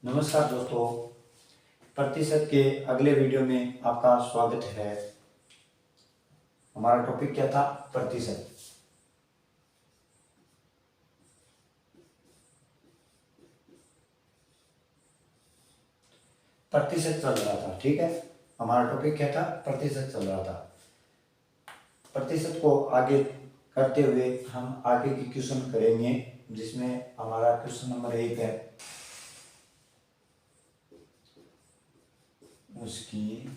नमस्कार दोस्तों, प्रतिशत के अगले वीडियो में आपका स्वागत है। हमारा टॉपिक क्या था? प्रतिशत। प्रतिशत चल रहा था, ठीक है। हमारा टॉपिक क्या था? प्रतिशत चल रहा था। प्रतिशत को आगे करते हुए हम आगे की क्वेश्चन करेंगे, जिसमें हमारा क्वेश्चन नंबर 1 है, उसकी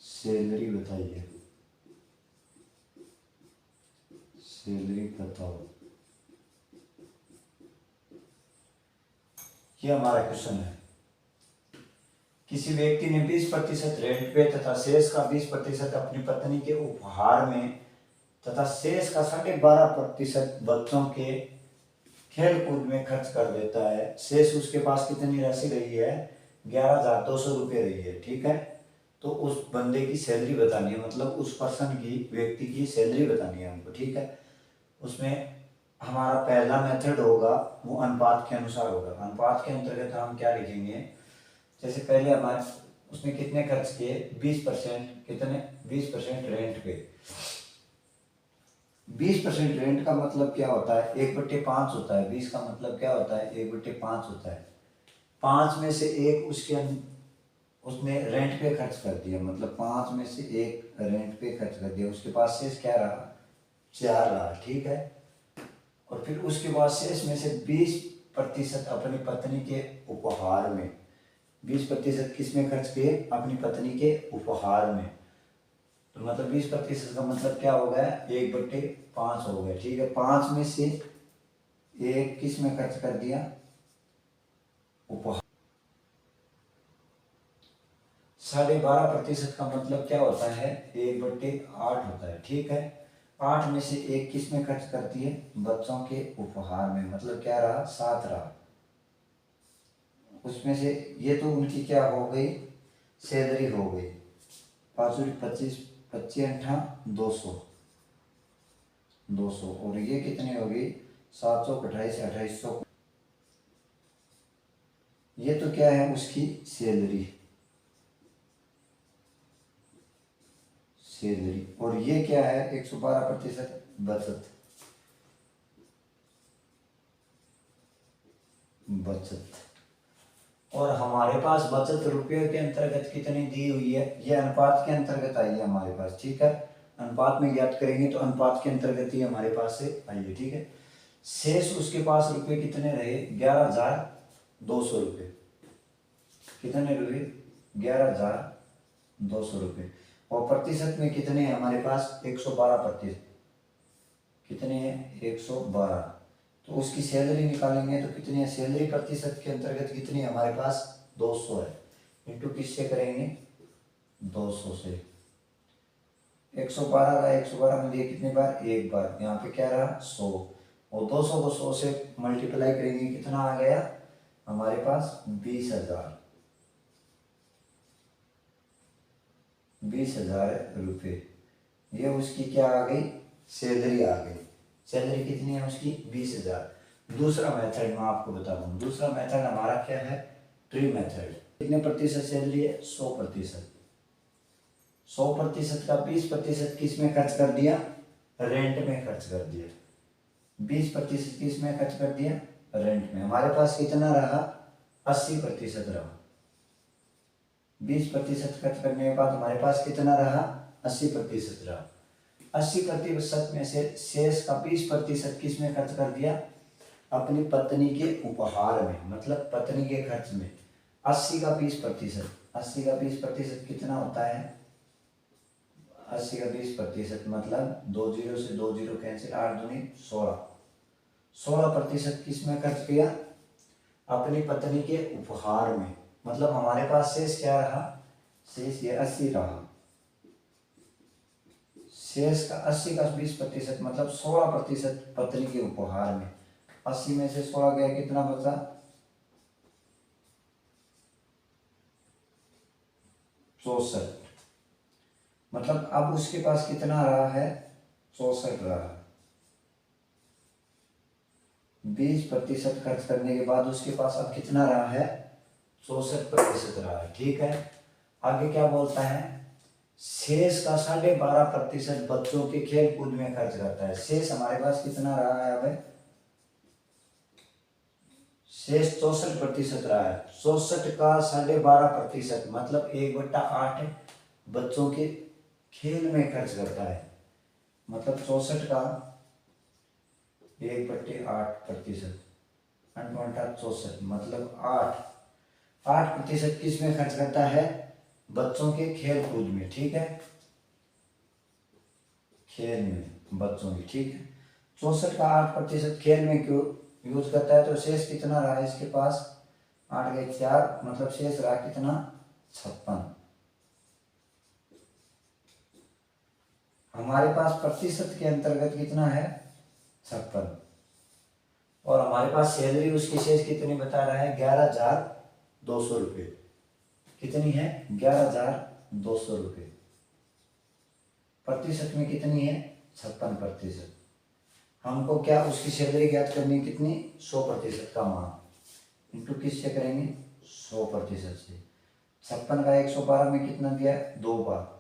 सैलरी बताइए। सैलरी बताओ, ये हमारा क्वेश्चन है। किसी व्यक्ति ने 20% रेंट पे तथा शेष का 20% अपनी पत्नी के उपहार में तथा शेष का 12.5% बच्चों के खेल कूद में खर्च कर देता है। शेष उसके पास कितनी राशि रही है? 11,200 रुपये रही है, ठीक है। तो उस बंदे की सैलरी बतानी है, मतलब उस पर्सन की, व्यक्ति की सैलरी बतानी है हमको, ठीक है। उसमें हमारा पहला मेथड होगा वो अनुपात के अनुसार होगा। अनुपात के अंतर्गत हम क्या लिखेंगे? जैसे पहले हमारे उसने कितने खर्च किए? 20%। कितने? 20% रेंट पे। 20% रेंट का मतलब क्या होता है? 1/5 होता है। 20 का मतलब क्या होता है? 1/5 होता है। 5 में से 1 उसने रेंट पे खर्च कर दिया, मतलब 5 में से 1 रेंट पे खर्च कर दिया। उसके पास शेष क्या रहा? 4 रहा, ठीक है। और फिर उसके बाद शेष में से 20% अपनी पत्नी के उपहार में। 20% किस में खर्च किए? अपनी पत्नी के उपहार में। तो मतलब 20% का मतलब क्या हो गया? 1/5 हो गया, ठीक है। 5 में से 1 किस में खर्च कर दिया? उपहार। 12.5% का मतलब क्या होता है? 1/8 होता है, ठीक है। 8 में से 1 किस में खर्च करती है? बच्चों के उपहार में, मतलब क्या रहा? 7 रहा। उसमें से ये तो उनकी क्या हो गई? सैलरी हो गई। 5 25 25 8 200। और ये कितनी होगी? 700 28 2800। ये तो क्या है? उसकी सैलरी। और ये क्या है? 112% बचत। और हमारे पास बचत रुपये के अंतर्गत कितनी दी हुई है? ये अनुपात के अंतर्गत आई है हमारे पास, ठीक है। अनुपात में ज्ञात करेंगे तो अनुपात के अंतर्गत ही हमारे पास से आई है, ठीक है। शेष उसके पास रुपये कितने रहे? 11,200 रुपये। कितने रुपये? 11,200 रुपये। और प्रतिशत में कितने हैं हमारे पास? 112%। कितने हैं? 112। तो उसकी सैलरी निकालेंगे तो कितनी है? सैलरी प्रतिशत के अंतर्गत कितनी है हमारे पास? 200 है। इंटू किससे करेंगे? 200 से। 112 का 112 में दिए कितनी बार? 1 बार। यहाँ पे क्या रहा? 100। और 200 को 100 से मल्टीप्लाई करेंगे, कितना आ गया हमारे पास? 20,000। 20,000 रुपये। ये उसकी क्या आ गई? सैलरी आ गई। सैलरी कितनी है उसकी? 20,000। दूसरा मेथड मैं आपको बता दूं। दूसरा मेथड हमारा क्या है? Tree method. कितने प्रतिशत सैलरी है? 100%। 100% का 20% किस में खर्च कर दिया? रेंट में खर्च कर दिया। 20% किस में खर्च कर दिया? रेंट में। हमारे पास कितना रहा? 80% रहा। 20% खर्च करने के बाद हमारे पास कितना रहा? 80% रहा। 80% में से शेष का 20% किस में खर्च कर दिया? अपनी पत्नी के उपहार में, मतलब पत्नी के खर्च में। 80 का 20%। 80 का 20% कितना होता है? 80 का 20% मतलब 2 जीरो से 2 जीरो कैंसिल, 8 दूनी 16। 16% किस में खर्च किया? अपनी पत्नी के उपहार में। मतलब हमारे पास शेष क्या रहा? शेष ये 80 रहा। शेष का 80 का 20% मतलब 16% पत्नी के उपहार में। 80 में से 16 गया, कितना बचा? 64। मतलब अब उसके पास कितना रहा है? 64 रहा। 20% खर्च करने के बाद उसके पास अब कितना रहा है, 64% रहा है। ठीक है, आगे क्या बोलता है, शेष का 12.5% बच्चों के खेल कूद में खर्च करता है। शेष हमारे पास कितना रहा है, अब शेष 64% रहा है। 64 का 12.5% मतलब 1/8 बच्चों के खेल में खर्च करता है। मतलब 64 का 1/8%, 64 मतलब 8% किस में खर्च करता है, बच्चों के खेल कूद में। ठीक है, खेल में बच्चों की। ठीक है, 64 का 8% खेल में क्यों यूज करता है, तो शेष कितना रहा है इसके पास, 8 के 4 मतलब शेष रहा कितना, 56। हमारे पास प्रतिशत के अंतर्गत कितना है, 56। और हमारे पास सैलरी उसकी शेष कितनी बता रहा है, 11,200 रुपये। कितनी है, 11,200 रुपये। प्रतिशत में कितनी है, 56%। हमको क्या उसकी सैलरी ज्ञात करनी, कितनी, 100% का मान इंटू किससे करेंगे, 100% से। 56 का 112 में कितना दिया, 2 बार।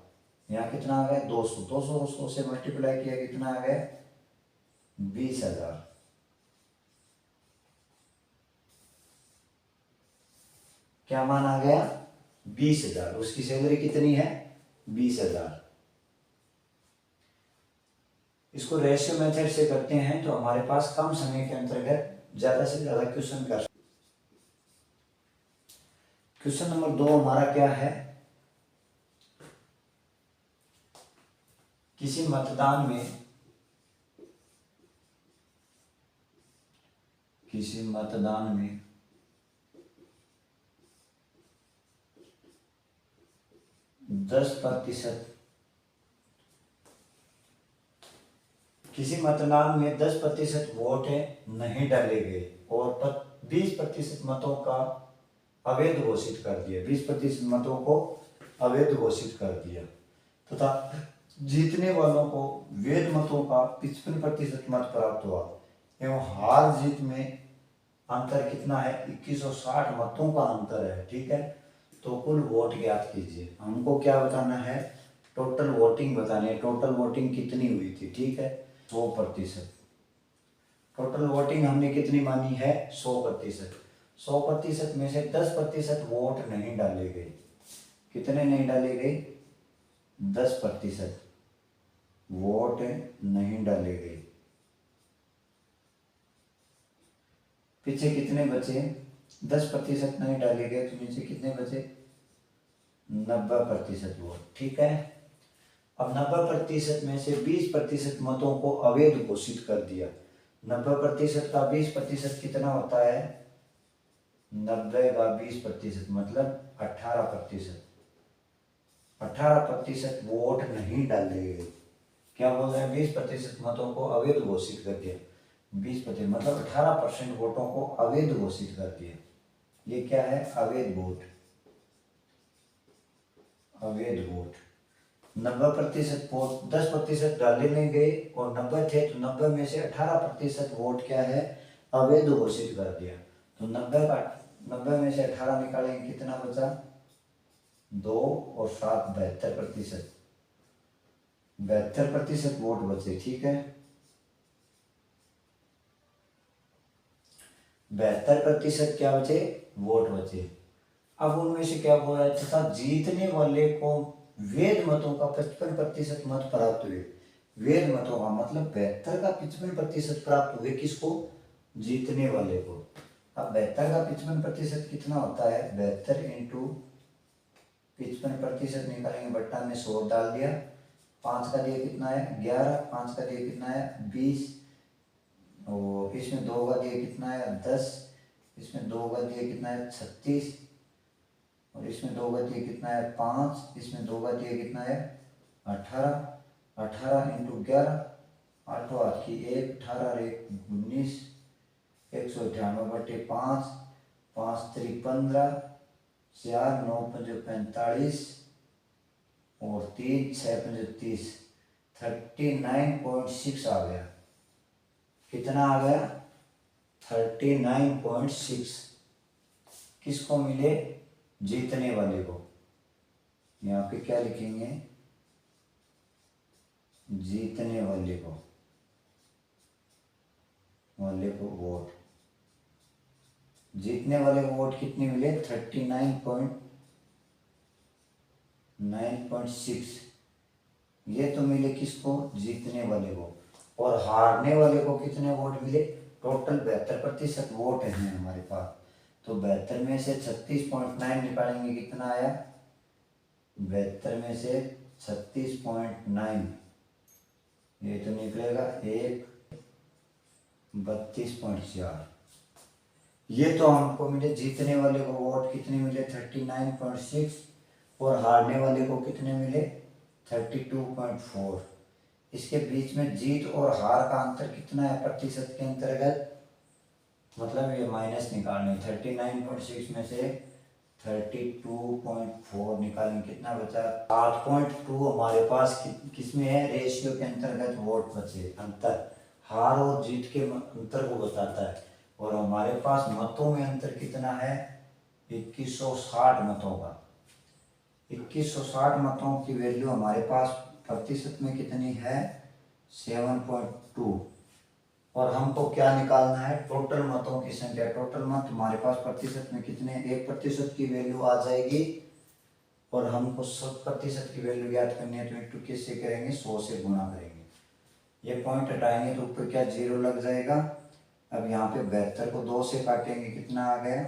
यहाँ कितना आ गया, 200। 200 100 से मल्टीप्लाई किया, कितना आ गया, 20,000। क्या मान आ गया, 20,000। उसकी सैलरी कितनी है, 20,000। इसको रेशियो मेथड से करते हैं तो हमारे पास कम समय के अंतर्गत ज्यादा से ज्यादा क्वेश्चन कर। क्वेश्चन नंबर 2 हमारा क्या है, किसी मतदान में 10%, किसी मतदान में 10% वोट नहीं डाले गए और 20% मतों का अवैध घोषित कर दिया। 20% मतों को अवैध घोषित कर दिया तथा जीतने वालों को वैध मतों का 55% मत प्राप्त हुआ एवं हार जीत में अंतर कितना है, 2160 मतों का अंतर है। ठीक है, तो कुल वोट ज्ञात कीजिए। हमको क्या बताना है, टोटल वोटिंग बतानी है। टोटल वोटिंग कितनी हुई थी, ठीक है, 100%। टोटल वोटिंग हमने कितनी मानी है, 100%। 100% में से 10% वोट नहीं डाले गए। कितने नहीं डाले गए, 10% वोट नहीं डाले गए। पीछे कितने बचे, 10% नहीं डाले गए तो नीचे कितने बचे, 90% वोट। ठीक है, अब 90% में से 20% मतों को अवैध घोषित कर दिया। 90% का 20% कितना होता है, 90 का 20% मतलब 18%। 18% वोट नहीं डाले गए। क्या बोल रहे हैं, 20% मतों को अवैध घोषित कर दिया। 20% मतलब 18% वोटों को अवैध घोषित कर दिया। ये क्या है, अवैध वोट। अवैध वोट 90% वोट, 10% डाले नहीं गए और 90 थे तो 90 में से 18% वोट क्या है, अवैध घोषित कर दिया। तो 90 में से 18 निकालेंगे, कितना बचा, 2 और 7 72%। 72% वोट बचे। ठीक है, 72% क्या बचे, वोट बचे। अब उनमें से क्या बोला है, तथा जीतने वाले को वैध मतों का 55% मत प्राप्त हुए। वैध मतों का मतलब 72 का 55% प्राप्त हुए, किसको, जीतने वाले को। अब 72 का 55% कितना होता है, 72 इंटू 55% निकालेंगे, बट्टा में 100 डाल दिया। 5 का दिया कितना है, 11। 5 का दिया कितना है, 20। और इसमें 2 का दिया कितना है, 10। इसमें 2 का दिया कितना है, 36। और इसमें 2 का दिया कितना है, 5। इसमें 2 का दिया कितना है, 18। 18 इंटू 11, 8 8 की 1, 18 और 1 19, 198/5, 5 3 15, 4 9 5 45 और 3 6 5 30, 39.6 आ गया। कितना आ गया, 39.6 किसको मिले? जीतने वाले को। यहाँ पे क्या लिखेंगे? जीतने वाले को वोट। जीतने वाले को वोट कितने मिले? 39.6। ये तो मिले किसको? जीतने वाले को। और हारने वाले को कितने वोट मिले? टोटल 72% वोट है हमारे पास। तो 72 में से 36.9 निकालेंगे, कितना आया? 72 में से 36.9 ये तो निकलेगा 32.4। ये तो हमको मिले। जीतने वाले को वोट कितने मिले? 39.6। और हारने वाले को कितने मिले? 32.4। इसके बीच में जीत और हार का अंतर कितना है प्रतिशत के अंतर्गत? मतलब ये माइनस निकालने। 39.6 में से 32.4 निकालेंगे, कितना बचा? 8.2 हमारे पास किस में है? रेशियो के अंतर्गत वोट बचे। अंतर हार और जीत के अंतर को बताता है। और हमारे पास मतों में अंतर कितना है? 2160 मतों का। 2160 मतों की वैल्यू हमारे पास प्रतिशत में कितनी है? 7.2। और हमको क्या निकालना है? टोटल मतों की संख्या। टोटल मत हमारे पास प्रतिशत में कितने? 1% की वैल्यू आ जाएगी। और हमको 100% की वैल्यू ज्ञात करनी है, तो इंटू किससे करेंगे? 100 से गुणा करेंगे। ये पॉइंट हटाएंगे तो ऊपर क्या? 0 लग जाएगा। अब यहाँ पे 72 को 2 से काटेंगे, कितना आ गया?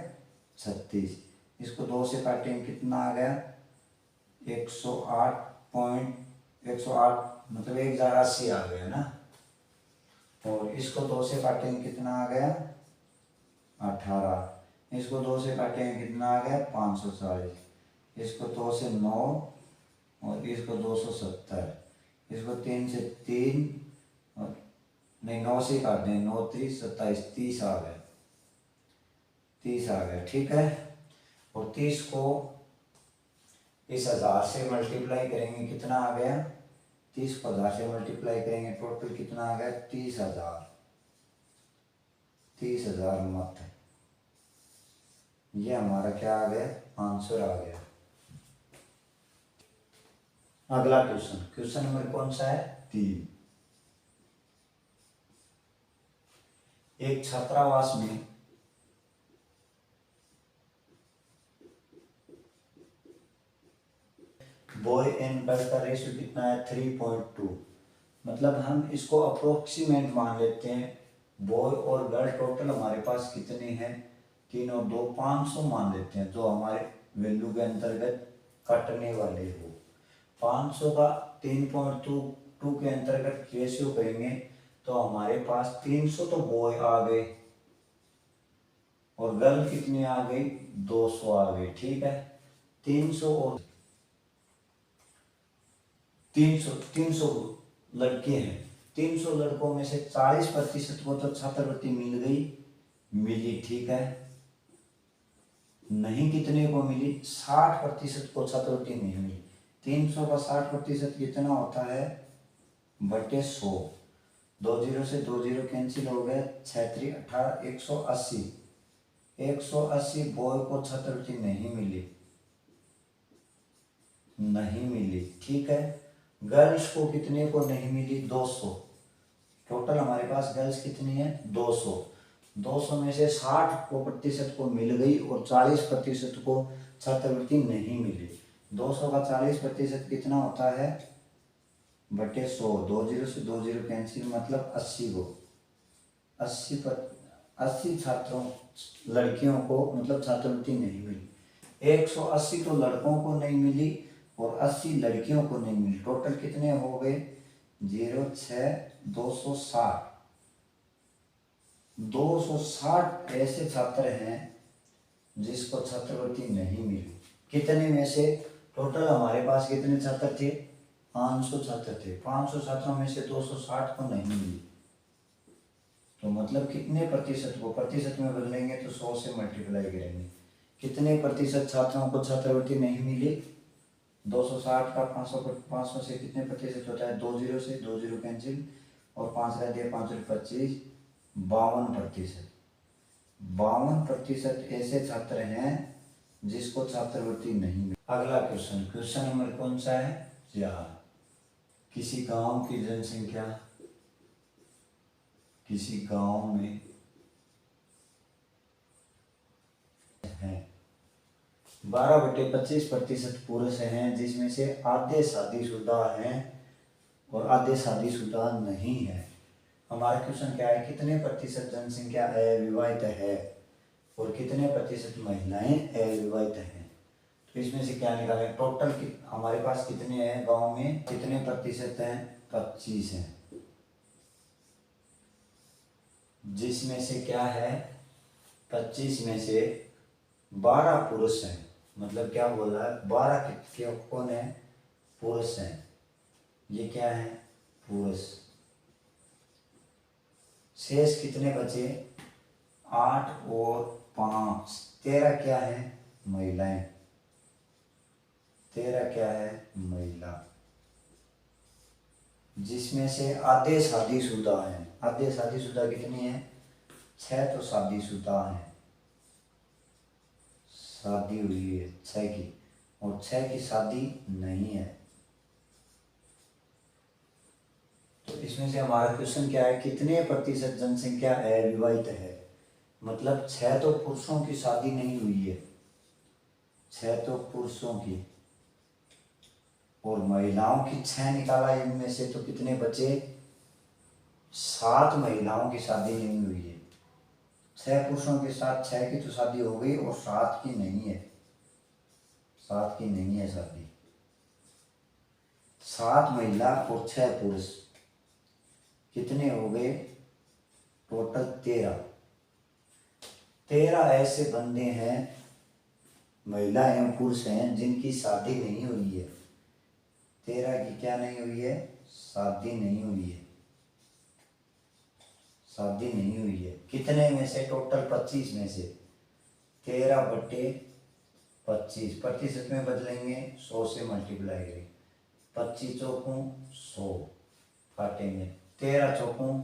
36। इसको 2 से काटेंगे, कितना आ गया? 108 मतलब 1080 आ गया ना। और इसको 2 से काटेंगे, कितना आ गया? 18। इसको 2 से काटेंगे, कितना आ गया? 540। इसको 2 से 9 और इसको 270। इसको 3 से 3 और नहीं 9 से काट दें। 9 3 27, 30 आ गया। 30 आ गया, ठीक है। और 30 को इस 1000 से मल्टीप्लाई करेंगे, कितना आ गया? 30 को 1000 से मल्टीप्लाई करेंगे, टोटल कितना आ गया? 30,000। 30,000 मत। ये हमारा क्या आ गया? आंसर आ गया। अगला क्वेश्चन, क्वेश्चन नंबर कौन सा है? 3। एक छात्रावास में बॉय एंड गर्ल का रेशियो कितना है? 3.2। मतलब हम इसको अप्रोक्सीमेट मान लेते हैं। बॉय और गर्ल टोटल हमारे पास कितने हैं? 3 और 2 500 मान लेते हैं, जो हमारे वैल्यू के अंतर्गत कटने वाले हो। 500 का 3.2 के अंतर्गत रेशियो करेंगे तो हमारे पास 300 तो बॉय आ गए और गर्ल कितनी आ गई? 200 आ गई, ठीक है। 300 और 300 लड़के हैं। 300 लड़कों में से 40% को तो छात्रवृत्ति मिल गई, मिली, ठीक है। नहीं कितने को मिली? 60% को छात्रवृत्ति नहीं मिली। 300 का 60% कितना होता है? बटे 100। 2 0 से 2 0 कैंसिल हो गए। 6 3 18, 180। 180 बॉय को छात्रवृत्ति नहीं मिली, ठीक है। गर्ल्स को कितने को नहीं मिली? 200। टोटल हमारे पास गर्ल्स कितनी है? 200। 200 में से 60% को मिल गई और 40% को छात्रवृत्ति नहीं मिली। 200 का 40% कितना होता है? बटे 100। 2 0 से 2 0 कैंसिल, मतलब 80 को 80 छात्रों लड़कियों को मतलब छात्रवृत्ति नहीं मिली। 180 तो लड़कों को नहीं मिली और 80 लड़कियों को नहीं मिली। टोटल कितने हो गए? 0 6 260। 260 ऐसे छात्र हैं जिसको छात्रवृत्ति नहीं मिली। कितने में से? टोटल हमारे पास कितने छात्र थे? 500 छात्र थे। 500 छात्रों में से 260 को नहीं मिली। तो मतलब कितने प्रतिशत को? प्रतिशत में बदलेंगे तो 100 से मल्टीप्लाई करेंगे। कितने प्रतिशत छात्रों को छात्रवृत्ति नहीं मिली? 260 का 500 से कितने प्रतिशत होता है? 2 0 से 2 0 कैंसिल और 5 रह दिए, 5 25, 52%। 52% ऐसे छात्र हैं जिसको छात्रवृत्ति नहीं मिली। अगला क्वेश्चन, क्वेश्चन नंबर कौन सा है? 4। किसी गांव की जनसंख्या, किसी गांव में है 12/25% पुरुष हैं, जिसमें से आधे शादीशुदा हैं और आधे शादीशुदा नहीं है। हमारा क्वेश्चन क्या है? कितने प्रतिशत जनसंख्या अविवाहित है और कितने प्रतिशत महिलाएं अविवाहित हैं? तो इसमें से क्या निकालें? टोटल हमारे पास कितने हैं गांव में, कितने प्रतिशत हैं? 25 हैं, जिसमें से क्या है? 25 में से 12 पुरुष हैं। मतलब क्या बोल रहा है? 12 कौन है? पुरुष हैं। ये क्या है? पुरुष। शेष कितने बचे? 8 और 5, 13 क्या है? महिलाएं। 13 क्या है? महिला। जिसमें से आधे शादीशुदा हैं। आधे शादीशुदा कितनी है? 6 तो शादीशुदा हैं, शादी हुई है 6 की, और 6 की शादी नहीं है। तो इसमें से हमारा क्वेश्चन क्या है? कितने प्रतिशत जनसंख्या अविवाहित है? मतलब 6 तो पुरुषों की शादी नहीं हुई है, 6 तो पुरुषों की, और महिलाओं की 6 निकाला इनमें से, तो कितने बचे? 7 महिलाओं की शादी नहीं हुई है। 6 पुरुषों के साथ 6 की तो शादी हो गई और 7 की नहीं है, 7 की नहीं है शादी। 7 महिला और 6 पुरुष, कितने हो गए? टोटल 13। 13 ऐसे बंदे हैं, महिला एवं पुरुष हैं, जिनकी शादी नहीं हुई है। 13 की क्या नहीं हुई है? शादी नहीं हुई है, शादी नहीं हुई है। कितने में से? टोटल 25 में से 13/25 प्रतिशत में बदलेंगे, 100 से मल्टीप्लाई करेंगे। 25 चौकों 100 काटेंगे, 13 चौकों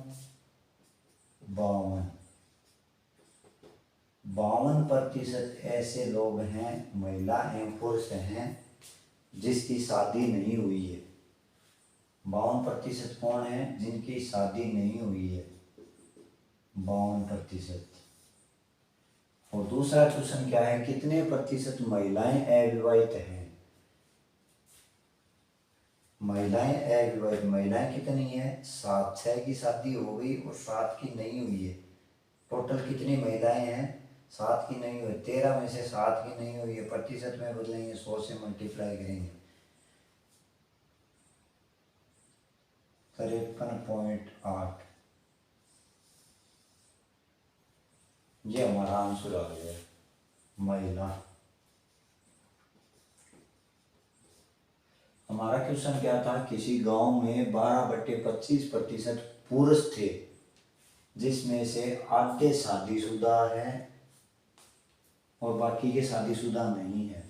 52। 52% ऐसे लोग हैं, महिला एवं पुरुष हैं, जिसकी शादी नहीं हुई है। 52% कौन है? जिनकी शादी नहीं हुई है, 52%। और दूसरा क्वेश्चन क्या है? कितने प्रतिशत महिलाएं अविवाहित हैं? महिलाएं अविवाहित, महिलाएं कितनी है? 7। 6 की शादी हो गई और 7 की नहीं हुई है। टोटल कितनी महिलाएं हैं? 7 की नहीं हुई। 13 में से 7 की नहीं हुई है, प्रतिशत में बदलेंगे, 100 से मल्टीप्लाई करेंगे, 53.8। ये हमारा आंसर आ गया, महिला। हमारा क्वेश्चन क्या था? किसी गांव में 12/25% पुरुष थे, जिसमें से आधे शादीशुदा हैं और बाकी के शादीशुदा नहीं है।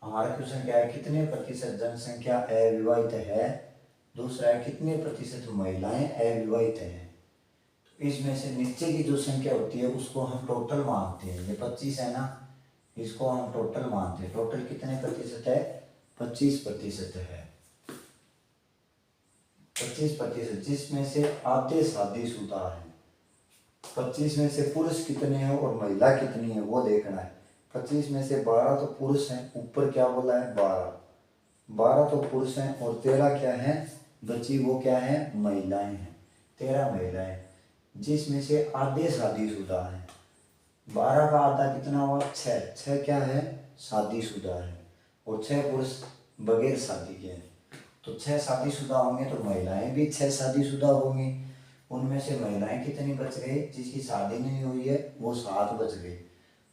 हमारा क्वेश्चन क्या है? कितने प्रतिशत जनसंख्या अविवाहित है? दूसरा है कितने प्रतिशत महिलाएं अविवाहित हैं? तो इसमें से नीचे की जो संख्या होती है उसको हम टोटल मानते हैं। ये 25 है ना, इसको हम टोटल मानते हैं। टोटल कितने प्रतिशत है? 25% है, 25%, जिसमें से आधे शादीशुदा है। 25 में से पुरुष कितने हैं और महिला कितनी है वो देखना है। 25 में से 12 तो पुरुष हैं, ऊपर क्या बोला है? 12 तो पुरुष हैं, और 13 क्या है बची? वो क्या है? महिलाएं हैं। 13 महिलाएं, जिसमें से आधे शादीशुदा हैं। 12 का आधा कितना हुआ? 6। 6 क्या है? शादीशुदा है, और 6 पुरुष बगैर शादी के हैं। तो 6 शादीशुदा होंगे तो महिलाएं भी 6 शादीशुदा होंगी। उनमें से महिलाएं कितनी बच गई? जिसकी शादी नहीं हुई है वो 7 बच गई।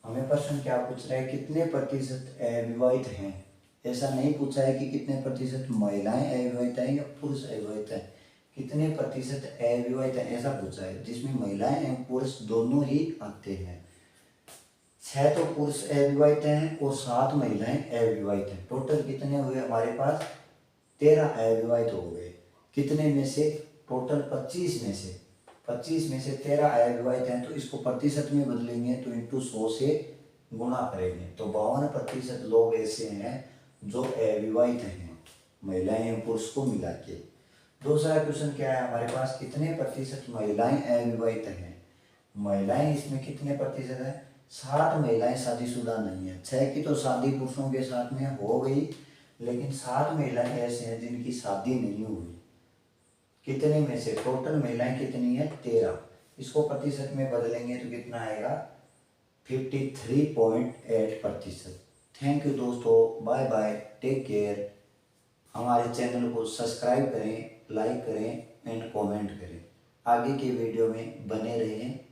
हमें प्रश्न क्या पूछ रहा है? कितने प्रतिशत अविवाहित हैं? ऐसा नहीं पूछा है कि कितने प्रतिशत महिलाएं अविवाहित हैं या पुरुष अविवाहित हैं, कितने प्रतिशत अविवाहित हैं ऐसा पूछा है, जिसमें महिलाएं एवं पुरुष दोनों ही आते हैं। 6 तो पुरुष अविवाहित हैं और 7 महिलाएं अविवाहित हैं। टोटल कितने हुए हमारे पास? 13 अविवाहित हो गए। कितने में से? टोटल 25 में से 25 में से 13 अविवाहित हैं, तो इसको प्रतिशत में बदलेंगे तो इंटू 100 से गुणा करेंगे, तो 52% लोग ऐसे हैं जो अविवाहित हैं, महिलाएं एवं पुरुष को मिला के। दूसरा क्वेश्चन क्या है हमारे पास, कितने प्रतिशत महिलाएं अविवाहित हैं। महिलाएं इसमें कितने प्रतिशत है, 7 महिलाएं शादीशुदा नहीं है। 6 की तो शादी पुरुषों के साथ में हो गई, लेकिन 7 महिलाएं ऐसे हैं जिनकी शादी नहीं हुई। कितने में से, टोटल महिलाएं कितनी है, 13। इसको प्रतिशत में बदलेंगे तो कितना आएगा, 53.8%। थैंक यू दोस्तों, बाय बाय, टेक केयर। हमारे चैनल को सब्सक्राइब करें, लाइक करें एंड कमेंट करें। आगे के वीडियो में बने रहें।